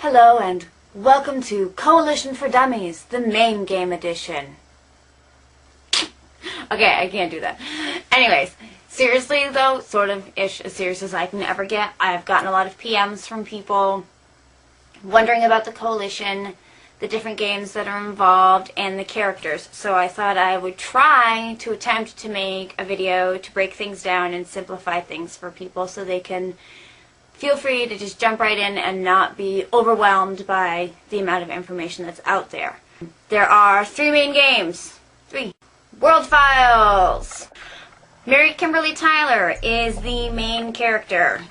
Hello and welcome to Coalition for Dummies, the main game edition. Okay, I can't do that. Anyways, seriously though, sort of ish as serious as I can ever get. I've gotten a lot of PMs from people wondering about the Coalition, the different games that are involved, and the characters. So I thought I would try to attempt to make a video to break things down and simplify things for people so they can feel free to just jump right in and not be overwhelmed by the amount of information that's out there. There are three main games. World Files. Mary Kimberly Tyler is the main character.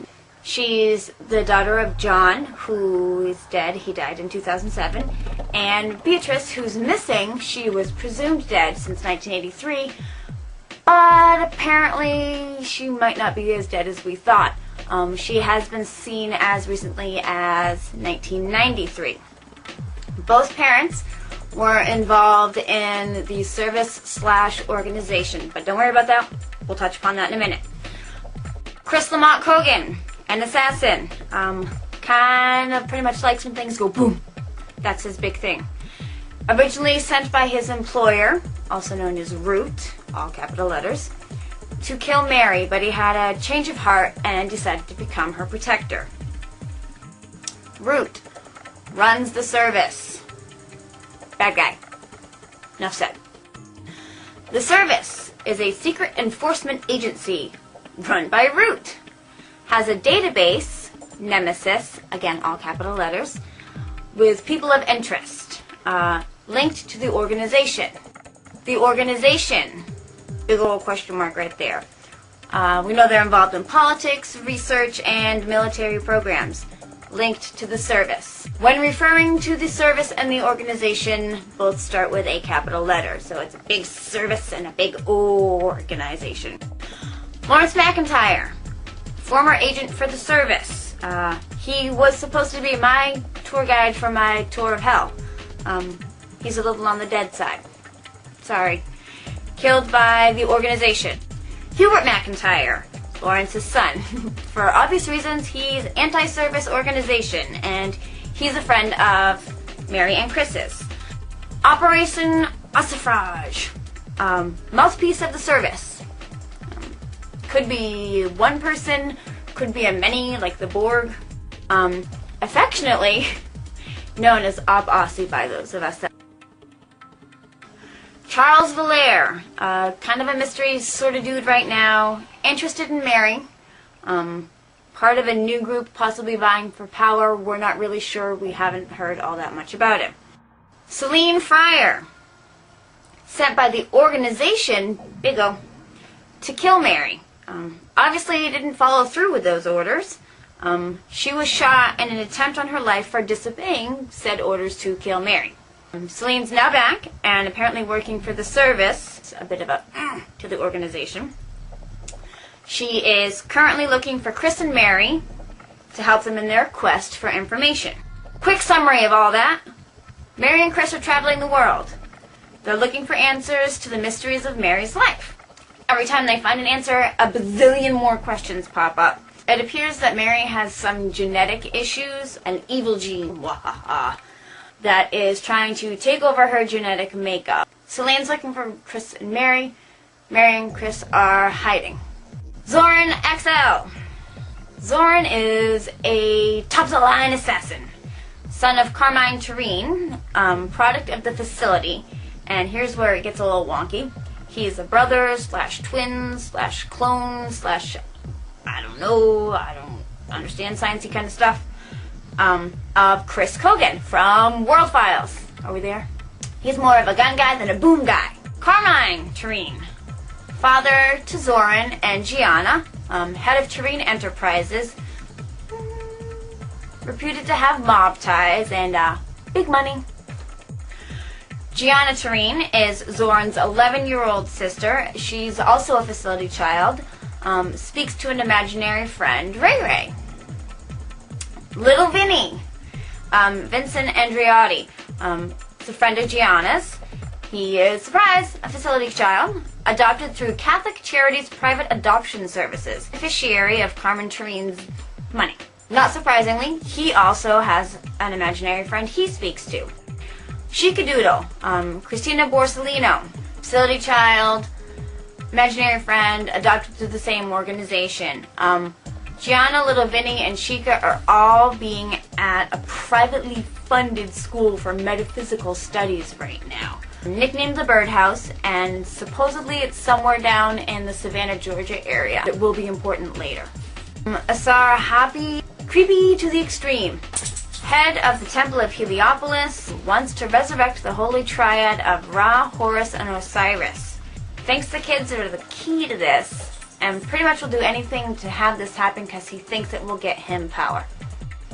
She's the daughter of John, who is dead. He died in 2007. And Beatrice, who's missing. She was presumed dead since 1983. But apparently she might not be as dead as we thought. She has been seen as recently as 1993. Both parents were involved in the service/organization, but don't worry about that. We'll touch upon that in a minute. Chris Lamont Cogan, an assassin, kind of pretty much likes when things go boom. That's his big thing. Originally sent by his employer, also known as Root, all capital letters, to kill Mary, but he had a change of heart and decided to become her protector. Root runs the service. Bad guy. Enough said. The service is a secret enforcement agency run by Root. Has a database, Nemesis, again all capital letters, with people of interest, linked to the organization. The organization, big old question mark right there. We know they're involved in politics, research, and military programs linked to the service. When referring to the service and the organization, both start with a capital letter. So it's a big service and a big organization. Lawrence McIntyre, former agent for the service. He was supposed to be my tour guide for my tour of hell. He's a little on the dead side. Sorry. Killed by the organization. Hubert McIntyre, Lawrence's son. For obvious reasons, he's anti-service organization, and he's a friend of Mary and Chris's. Operation Ossifrage, mouthpiece of the service. Could be one person, could be a many, like the Borg. Affectionately known as Op Aussie by those of us that Charles Valaire, kind of a mystery sort of dude right now, interested in Mary, part of a new group possibly vying for power. We're not really sure. We haven't heard all that much about him. Celine Fryer, sent by the organization, big O, to kill Mary. Obviously didn't follow through with those orders. She was shot in an attempt on her life for disobeying said orders to kill Mary. Celine's now back and apparently working for the service. It's a bit of a to the organization. She is currently looking for Chris and Mary to help them in their quest for information. Quick summary of all that. Mary and Chris are traveling the world. They're looking for answers to the mysteries of Mary's life. Every time they find an answer, a bazillion more questions pop up. It appears that Mary has some genetic issues, an evil gene, that is trying to take over her genetic makeup. Celine's looking for Chris and Mary. Mary and Chris are hiding. Zoran XL. Zoran is a top-of-the-line assassin, son of Carmine Tureen, product of the facility. And here's where it gets a little wonky. He's a brother / twin / clone / I don't know, I don't understand sciencey kind of stuff, of Chris Cogan from World Files. Are we there? He's more of a gun guy than a boom guy. Carmine Tureen, father to Zoran and Gianna, head of Tureen Enterprises, reputed to have mob ties and big money. Gianna Tureen is Zoran's 11-year-old sister. She's also a facility child. Speaks to an imaginary friend, Ray Ray. Little Vinny, Vincent Andreotti, is a friend of Gianna's. He is, surprise, a facility child, adopted through Catholic Charities Private Adoption Services, beneficiary of Carmen Tureen's money. Not surprisingly, he also has an imaginary friend he speaks to. Chicadoodle, Christina Borsellino, facility child, imaginary friend, adopted to the same organization. Gianna, Little Vinny, and Chica are all being at a privately funded school for metaphysical studies right now. Nicknamed the Birdhouse, and supposedly it's somewhere down in the Savannah, Georgia area. It will be important later. Asara Happy, creepy to the extreme. Head of the Temple of Heliopolis, wants to resurrect the holy triad of Ra, Horus, and Osiris. Thinks the kids are the key to this, and pretty much will do anything to have this happen because he thinks it will get him power.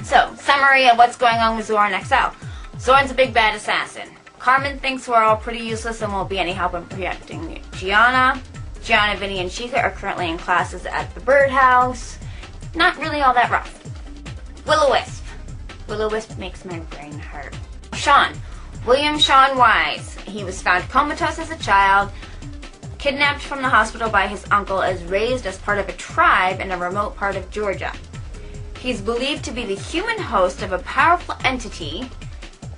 So, summary of what's going on with Zoran XL. Zoran's a big bad assassin. Carmen thinks we're all pretty useless and won't be any help in protecting Gianna. Gianna, Vinny, and Chica are currently in classes at the Birdhouse. Not really all that rough. Will-O-Wisp. Will-O-Wisp makes my brain hurt. Sean. William Sean Wise. He was found comatose as a child, kidnapped from the hospital by his uncle, as raised as part of a tribe in a remote part of Georgia. He's believed to be the human host of a powerful entity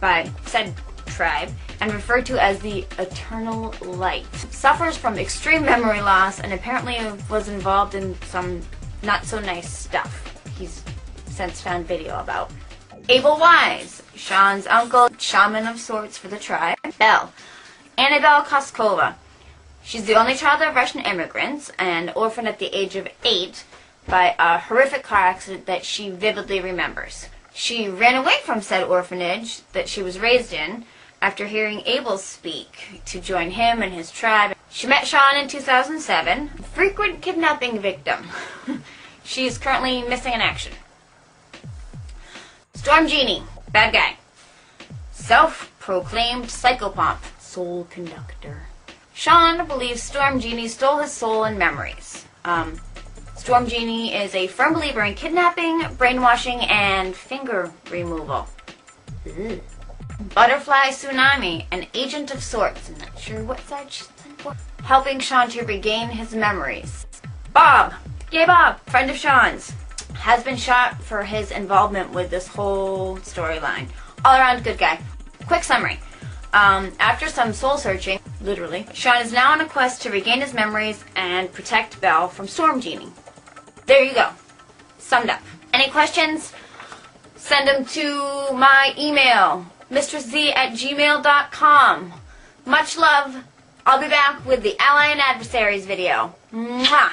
by said tribe and referred to as the Eternal Light. Suffers from extreme memory loss and apparently was involved in some not so nice stuff he's since found video about. Abel Wise, Sean's uncle, shaman of sorts for the tribe. Belle. Annabelle Koskova. She's the only child of Russian immigrants and orphaned at the age of 8 by a horrific car accident that she vividly remembers. She ran away from said orphanage that she was raised in after hearing Abel speak to join him and his tribe. She met Sean in 2007, frequent kidnapping victim. She's currently missing in action. Storm Genie, bad guy. Self-proclaimed psychopomp, soul conductor. Sean believes Storm Genie stole his soul and memories. Storm Genie is a firm believer in kidnapping, brainwashing, and finger removal. Ugh. Butterfly Tsunami, an agent of sorts. I'm not sure what side she's in for. Helping Sean to regain his memories. Bob. Yay, Bob. Friend of Sean's. Has been shot for his involvement with this whole storyline. All around good guy. Quick summary. After some soul searching, literally, Sean is now on a quest to regain his memories and protect Belle from Storm Genie. There you go. Summed up. Any questions? Send them to my email, MistressZi@gmail.com. Much love. I'll be back with the Ally and Adversaries video. Mwah!